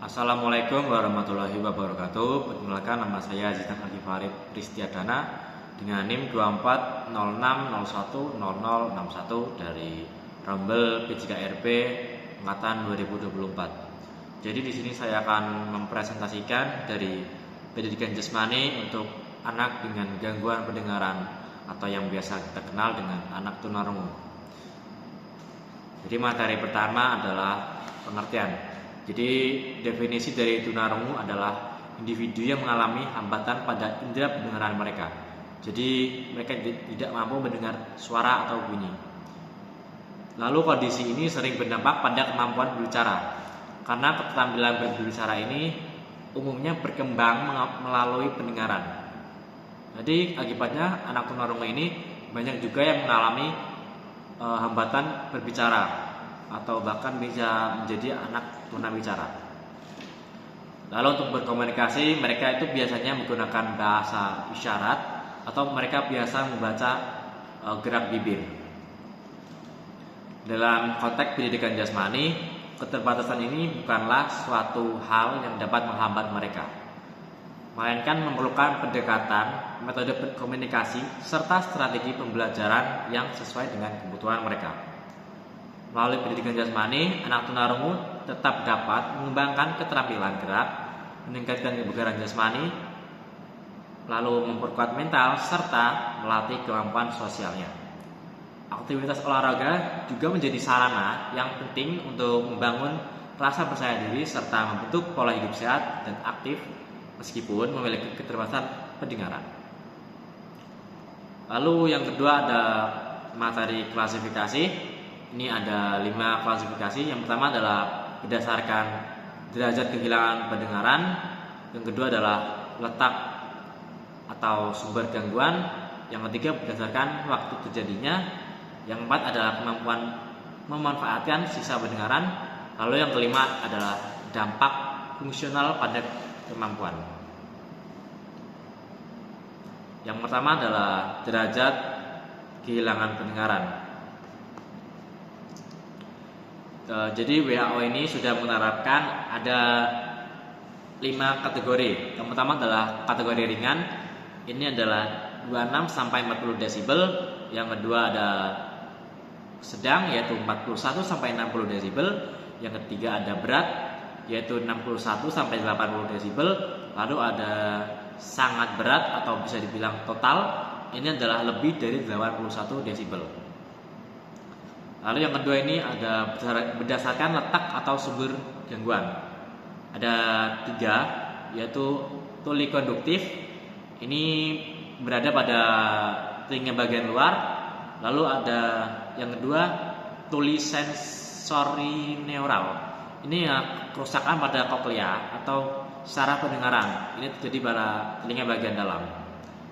Assalamualaikum warahmatullahi wabarakatuh. Perkenalkan, nama saya Zidan Agi Farid Pristiadana dengan NIM 2406010061 dari Rombel PJKRP angkatan 2024. Jadi di sini saya akan mempresentasikan dari pendidikan jasmani untuk anak dengan gangguan pendengaran atau yang biasa kita kenal dengan anak tunarungu. Jadi materi pertama adalah pengertian. Jadi definisi dari tunarungu adalah individu yang mengalami hambatan pada indera pendengaran mereka. Jadi mereka tidak mampu mendengar suara atau bunyi. Lalu kondisi ini sering berdampak pada kemampuan berbicara. Karena keterampilan berbicara ini umumnya berkembang melalui pendengaran. Jadi akibatnya anak tunarungu ini banyak juga yang mengalami hambatan berbicara atau bahkan bisa menjadi anak tunawicara. Lalu untuk berkomunikasi mereka itu biasanya menggunakan bahasa isyarat atau mereka biasa membaca gerak bibir. Dalam konteks pendidikan jasmani, keterbatasan ini bukanlah suatu hal yang dapat menghambat mereka, melainkan memerlukan pendekatan, metode komunikasi, serta strategi pembelajaran yang sesuai dengan kebutuhan mereka. Melalui pendidikan jasmani, anak tunarungu tetap dapat mengembangkan keterampilan gerak, meningkatkan kebugaran jasmani, lalu memperkuat mental, serta melatih kemampuan sosialnya. Aktivitas olahraga juga menjadi sarana yang penting untuk membangun rasa percaya diri serta membentuk pola hidup sehat dan aktif meskipun memiliki keterbatasan pendengaran. Lalu yang kedua ada materi klasifikasi. Ini ada 5 klasifikasi. Yang pertama adalah berdasarkan derajat kehilangan pendengaran. Yang kedua adalah letak atau sumber gangguan. Yang ketiga berdasarkan waktu terjadinya. Yang keempat adalah kemampuan memanfaatkan sisa pendengaran. Lalu yang kelima adalah dampak fungsional pada kemampuan. Yang pertama adalah derajat kehilangan pendengaran. Jadi WHO ini sudah menerapkan ada 5 kategori. Yang pertama adalah kategori ringan. Ini adalah 26 sampai 40 desibel. Yang kedua ada sedang yaitu 41 sampai 60 desibel. Yang ketiga ada berat yaitu 61 sampai 80 desibel. Lalu ada sangat berat atau bisa dibilang total. Ini adalah lebih dari 81 desibel. Lalu yang kedua ini ada berdasarkan letak atau sumber gangguan. Ada 3 yaitu tuli konduktif. Ini berada pada telinga bagian luar. Lalu ada yang kedua tuli sensori neural. Ini ya kerusakan pada koklea atau saraf pendengaran. Ini terjadi pada telinga bagian dalam.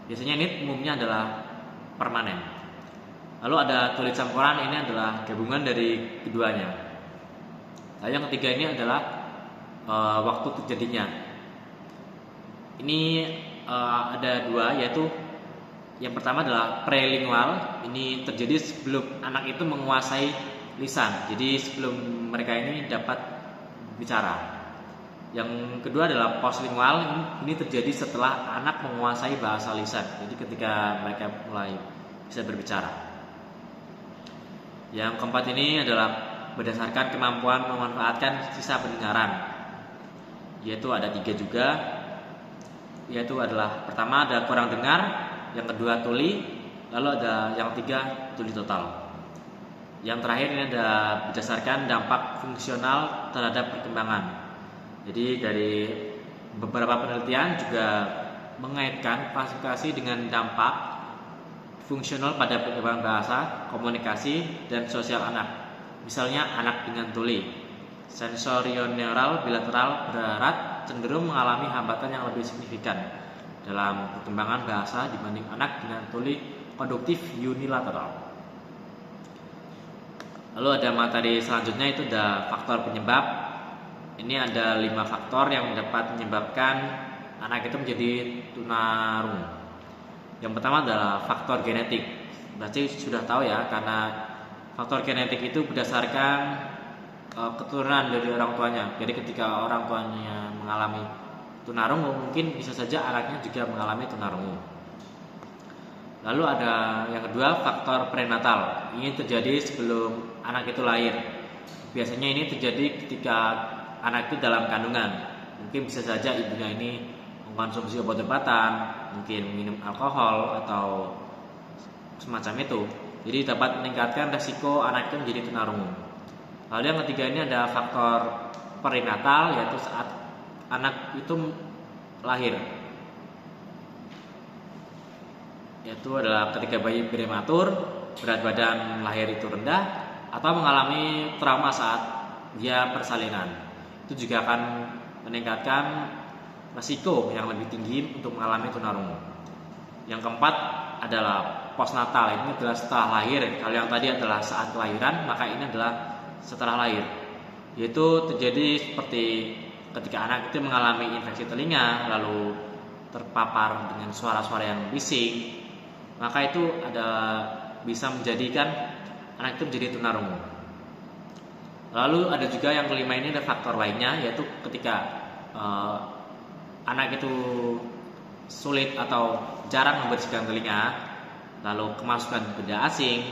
Biasanya ini umumnya adalah permanen. Lalu ada tuli campuran, ini adalah gabungan dari keduanya. Lalu yang ketiga ini adalah waktu terjadinya. Ini ada 2 yaitu yang pertama adalah prelingual. Ini terjadi sebelum anak itu menguasai lisan. Jadi sebelum mereka ini dapat bicara. Yang kedua adalah postlingual. Ini terjadi setelah anak menguasai bahasa lisan. Jadi ketika mereka mulai bisa berbicara. Yang keempat ini adalah berdasarkan kemampuan memanfaatkan sisa pendengaran. Yaitu ada 3 juga. Yaitu adalah pertama ada kurang dengar, yang kedua tuli, lalu ada yang ketiga tuli total. Yang terakhir ini ada berdasarkan dampak fungsional terhadap perkembangan. Jadi dari beberapa penelitian juga mengaitkan klasifikasi dengan dampak fungsional pada perkembangan bahasa, komunikasi, dan sosial anak. Misalnya anak dengan tuli sensorioneural bilateral berat cenderung mengalami hambatan yang lebih signifikan dalam perkembangan bahasa dibanding anak dengan tuli konduktif unilateral. Lalu ada materi selanjutnya itu ada faktor penyebab. Ini ada 5 faktor yang dapat menyebabkan anak itu menjadi tunarungu. Yang pertama adalah faktor genetik. Berarti sudah tahu ya, karena faktor genetik itu berdasarkan keturunan dari orang tuanya. Jadi ketika orang tuanya mengalami tunarungu, mungkin bisa saja anaknya juga mengalami tunarungu. Lalu ada yang kedua, faktor prenatal. Ini terjadi sebelum anak itu lahir. Biasanya ini terjadi ketika anak itu dalam kandungan. Mungkin bisa saja ibunya ini mengkonsumsi obat-obatan, mungkin minum alkohol atau semacam itu. Jadi dapat meningkatkan resiko anak itu menjadi tunarungu. Lalu yang ketiga ini ada faktor perinatal, yaitu saat anak itu lahir, yaitu adalah ketika bayi prematur, berat badan lahir itu rendah, atau mengalami trauma saat dia persalinan. Itu juga akan meningkatkan resiko yang lebih tinggi untuk mengalami tunarungu. Yang keempat adalah postnatal. Ini adalah setelah lahir. Kalau yang tadi adalah saat kelahiran, maka ini adalah setelah lahir, yaitu terjadi seperti ketika anak itu mengalami infeksi telinga, lalu terpapar dengan suara-suara yang bising, maka itu bisa menjadikan anak itu menjadi tunarungu. Lalu ada juga yang kelima, ini ada faktor lainnya, yaitu ketika anak itu sulit atau jarang membersihkan telinga, lalu kemasukan benda asing,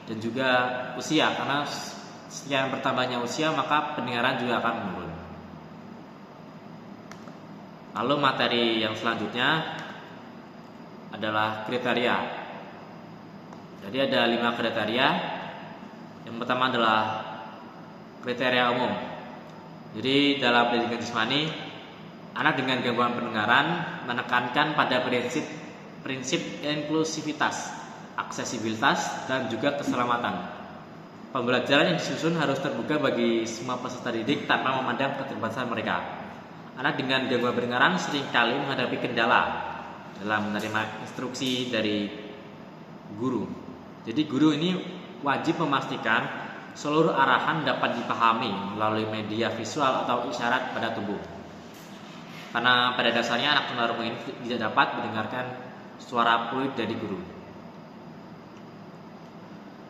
dan juga usia. Karena setiap bertambahnya usia, maka pendengaran juga akan menurun. Lalu materi yang selanjutnya adalah kriteria. Jadi ada 5 kriteria. Yang pertama adalah kriteria umum. Jadi dalam pendidikan jasmani, anak dengan gangguan pendengaran menekankan pada prinsip inklusivitas, aksesibilitas, dan juga keselamatan. Pembelajaran yang disusun harus terbuka bagi semua peserta didik tanpa memandang keterbatasan mereka. Anak dengan gangguan pendengaran seringkali menghadapi kendala dalam menerima instruksi dari guru. Jadi guru ini wajib memastikan seluruh arahan dapat dipahami melalui media visual atau isyarat pada tubuh. Karena pada dasarnya anak tunarungu ini tidak dapat mendengarkan suara fluid dari guru.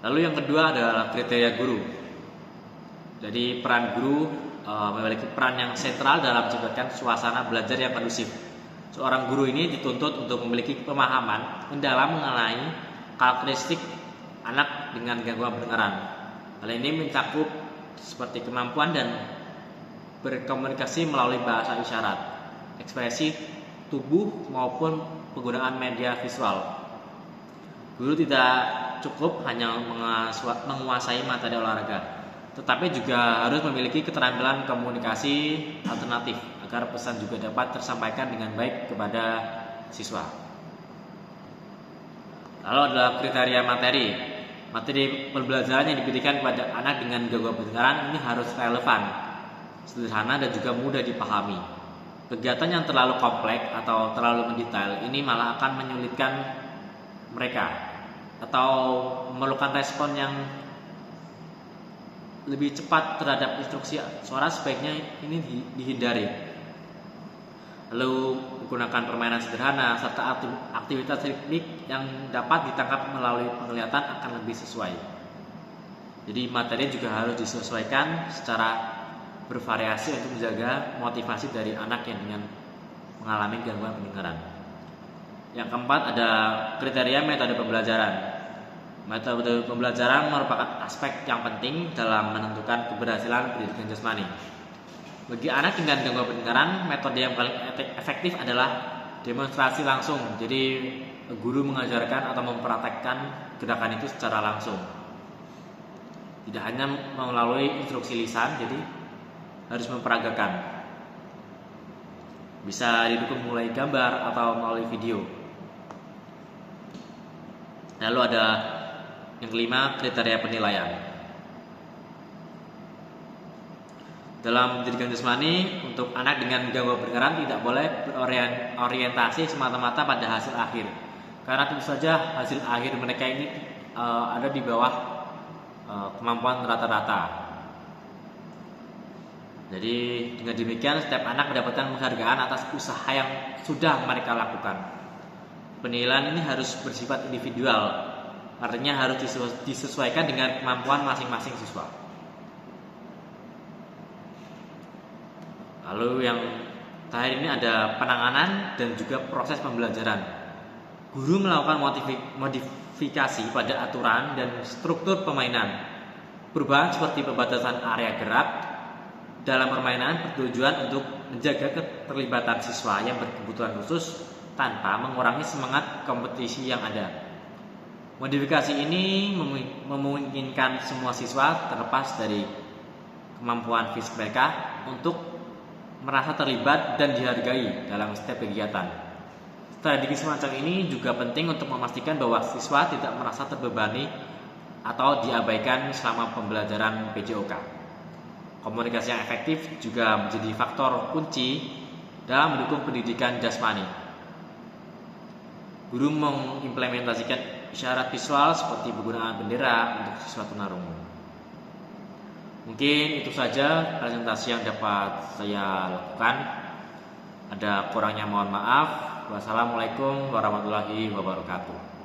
Lalu yang kedua adalah kriteria guru. Jadi peran guru memiliki peran yang sentral dalam menciptakan suasana belajar yang kondusif. Seorang guru ini dituntut untuk memiliki pemahaman mendalam mengenai karakteristik anak dengan gangguan pendengaran. Hal ini mencakup seperti kemampuan dan berkomunikasi melalui bahasa isyarat, ekspresi tubuh maupun penggunaan media visual. Guru tidak cukup hanya menguasai materi olahraga, tetapi juga harus memiliki keterampilan komunikasi alternatif agar pesan juga dapat tersampaikan dengan baik kepada siswa. Lalu adalah kriteria materi. Materi pembelajaran yang diberikan kepada anak dengan gangguan pendengaran ini harus relevan, sederhana, dan juga mudah dipahami. Kegiatan yang terlalu kompleks atau terlalu mendetail ini malah akan menyulitkan mereka atau memerlukan respon yang lebih cepat terhadap instruksi suara. Sebaiknya ini dihindari. Lalu menggunakan permainan sederhana serta aktivitas ritmik yang dapat ditangkap melalui penglihatan akan lebih sesuai. Jadi materi juga harus disesuaikan secara bervariasi untuk menjaga motivasi dari anak yang dengan mengalami gangguan pendengaran. Yang keempat ada kriteria metode pembelajaran. Metode pembelajaran merupakan aspek yang penting dalam menentukan keberhasilan pendidikan jasmani. Bagi anak dengan gangguan pendengaran, metode yang paling efektif adalah demonstrasi langsung. Jadi guru mengajarkan atau mempraktekkan gerakan itu secara langsung. Tidak hanya melalui instruksi lisan, jadi harus memperagakan. Bisa didukung mulai gambar atau melalui video. Lalu ada yang kelima, kriteria penilaian. Dalam pendidikan jasmani, untuk anak dengan gangguan pendengaran tidak boleh berorientasi semata-mata pada hasil akhir, karena tentu saja hasil akhir mereka ini ada di bawah kemampuan rata-rata. Jadi dengan demikian setiap anak mendapatkan penghargaan atas usaha yang sudah mereka lakukan. Penilaian ini harus bersifat individual, artinya harus disesuaikan dengan kemampuan masing-masing siswa. Lalu yang terakhir ini ada penanganan dan juga proses pembelajaran. Guru melakukan modifikasi pada aturan dan struktur permainan. Perubahan seperti pembatasan area gerak dalam permainan bertujuan untuk menjaga keterlibatan siswa yang berkebutuhan khusus tanpa mengurangi semangat kompetisi yang ada. Modifikasi ini memungkinkan semua siswa terlepas dari kemampuan fisik mereka untuk merasa terlibat dan dihargai dalam setiap kegiatan. Strategi semacam ini juga penting untuk memastikan bahwa siswa tidak merasa terbebani atau diabaikan selama pembelajaran PJOK. Komunikasi yang efektif juga menjadi faktor kunci dalam mendukung pendidikan jasmani. Guru mengimplementasikan isyarat visual seperti penggunaan bendera untuk siswa tunarungu. Mungkin itu saja presentasi yang dapat saya lakukan. Ada kurangnya mohon maaf. Wassalamualaikum warahmatullahi wabarakatuh.